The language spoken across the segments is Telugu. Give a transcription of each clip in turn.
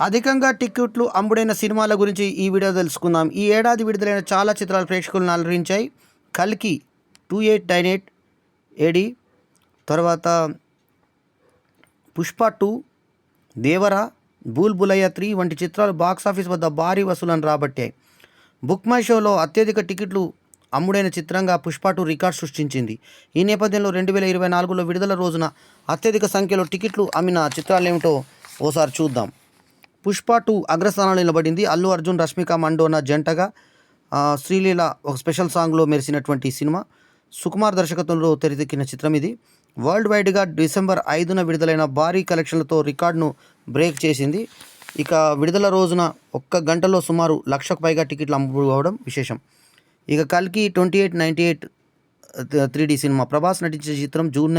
అధికంగా టిక్కెట్లు అమ్ముడైన సినిమాల గురించి ఈ వీడియో తెలుసుకుందాం. ఈ ఏడాది విడుదలైన చాలా చిత్రాలు ప్రేక్షకులను అలరించాయి. కల్కి 2898 ఏడి, తర్వాత పుష్ప 2, దేవరా, భూల్ భులయ్యా 3 వంటి చిత్రాలు బాక్సాఫీస్ వద్ద భారీ వసూలను రాబట్టాయి. బుక్ మై షోలో అత్యధిక టికెట్లు అమ్ముడైన చిత్రంగా పుష్ప 2 రికార్డు సృష్టించింది. ఈ నేపథ్యంలో 2024లో విడుదల రోజున అత్యధిక సంఖ్యలో టికెట్లు అమ్మిన చిత్రాలేమిటో ఓసారి చూద్దాం. పుష్ప 2 అగ్రస్థానంలో నిలబడింది. అల్లు అర్జున్, రష్మిక మండోనా జంటగా శ్రీలీల ఒక స్పెషల్ సాంగ్లో మెరిసినటువంటి సినిమా. సుకుమార్ దర్శకత్వంలో తెరకెక్కిన చిత్రం ఇది. వరల్డ్ వైడ్గా డిసెంబర్ 5న విడుదలైన భారీ కలెక్షన్లతో రికార్డును బ్రేక్ చేసింది. ఇక విడుదల రోజున ఒక్క గంటలో సుమారు 1,00,000కు పైగా టికెట్లు అమ్ముకోవడం విశేషం. ఇక కల్కి 2898 3D సినిమా. ప్రభాస్ నటించిన చిత్రం జూన్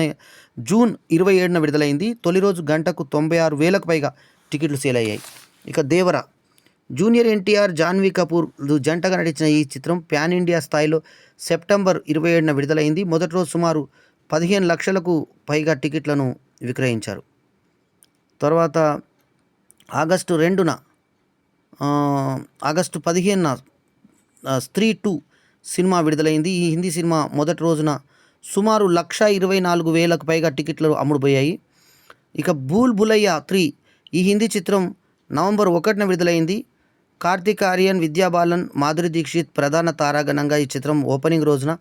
27న విడుదలైంది. తొలి రోజు గంటకు 96,000కు పైగా టికెట్లు సేల్ అయ్యాయి. ఇక దేవరా, జూనియర్ ఎన్టీఆర్, జాన్వీ కపూర్ జంటగా నటించిన ఈ చిత్రం ప్యాన్ ఇండియా స్థాయిలో సెప్టెంబర్ 27న విడుదలైంది. మొదటి రోజు సుమారు 15 లక్షలకు పైగా టికెట్లను విక్రయించారు. తర్వాత ఆగస్టు 15న స్త్రీ 2 సినిమా విడుదలైంది. ఈ హిందీ సినిమా మొదటి రోజున సుమారు 1,24,000కు పైగా టికెట్లు అమ్ముడుపోయాయి. ఇక భూల్ భులయ్యా 3 ఈ హిందీ చిత్రం నవంబర్ 1న విడుదలైంది. కార్తీక్ ఆర్యన్, విద్యా బాలన్, మాధురి దీక్షిత్ ప్రధాన తారాగణంగా ఈ చిత్రం ఓపెనింగ్ రోజున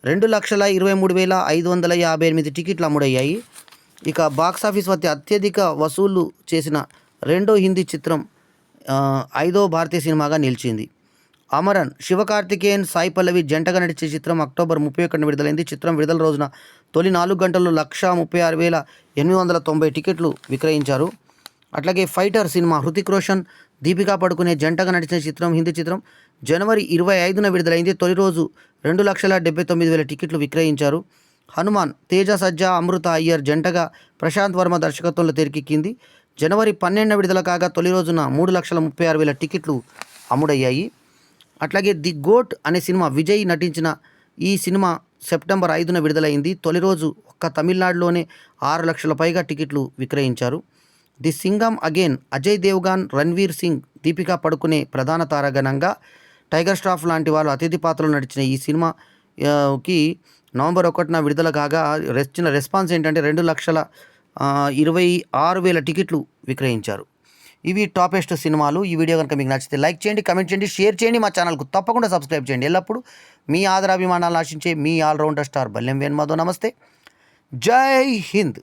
2,23,558 టికెట్లు అమ్ముడయ్యాయి. ఇక బాక్సాఫీస్ వద్ద అత్యధిక వసూళ్లు చేసిన రెండో హిందీ చిత్రం 5వ భారతీయ సినిమాగా నిలిచింది. అమరన్, శివకార్తికేయన్, సాయి పల్లవి జంటగా నటించే చిత్రం అక్టోబర్ 31న విడుదలైంది. చిత్రం విడుదల రోజున తొలి 4 గంటల్లో 1,36,890 టికెట్లు విక్రయించారు. అట్లాగే ఫైటర్ సినిమా. హృతిక్ రోషన్, దీపికా పడుకునే జంటగా నటించిన చిత్రం హిందీ చిత్రం జనవరి 25న విడుదలైంది. తొలి రోజు 2,79,000 టికెట్లు విక్రయించారు. హనుమాన్, తేజ సజ్జా, అమృత అయ్యర్ జంటగా ప్రశాంత్ వర్మ దర్శకత్వంలో తెరకెక్కింది. జనవరి 12న విడుదల కాగా తొలి రోజున 3,36,000 టికెట్లు అమ్ముడయ్యాయి. అట్లాగే ది గోట్ అనే సినిమా. విజయ్ నటించిన ఈ సినిమా సెప్టెంబర్ 5న విడుదలైంది. తొలి రోజు ఒక్క తమిళనాడులోనే 6 లక్షల పైగా టికెట్లు విక్రయించారు. The Singham again. అజయ్ దేవ్గన్, రణ్వీర్ సింగ్, దీపికా పడుకునే ప్రధాన తారాగణంగా టైగర్ ష్రాఫ్ లాంటి వాళ్ళు అతిథి పాత్రలో నటించిన ఈ సినిమాకి నవంబర్ 1న విడుదల కాగా వచ్చిన రెస్పాన్స్ ఏంటంటే 2,26,000 టికెట్లు విక్రయించారు. ఇవి టాపెస్ట్ సినిమాలు. ఈ వీడియో కనుక మీకు నచ్చితే లైక్ చేయండి, కమెంట్ చేయండి, షేర్ చేయండి. మా ఛానల్కు తప్పకుండా సబ్స్క్రైబ్ చేయండి. ఎల్లప్పుడూ మీ ఆదరాభిమానాలు ఆశించే మీ ఆల్రౌండర్ స్టార్ బల్లెం వేణు మాధవ్. నమస్తే, జై హింద్.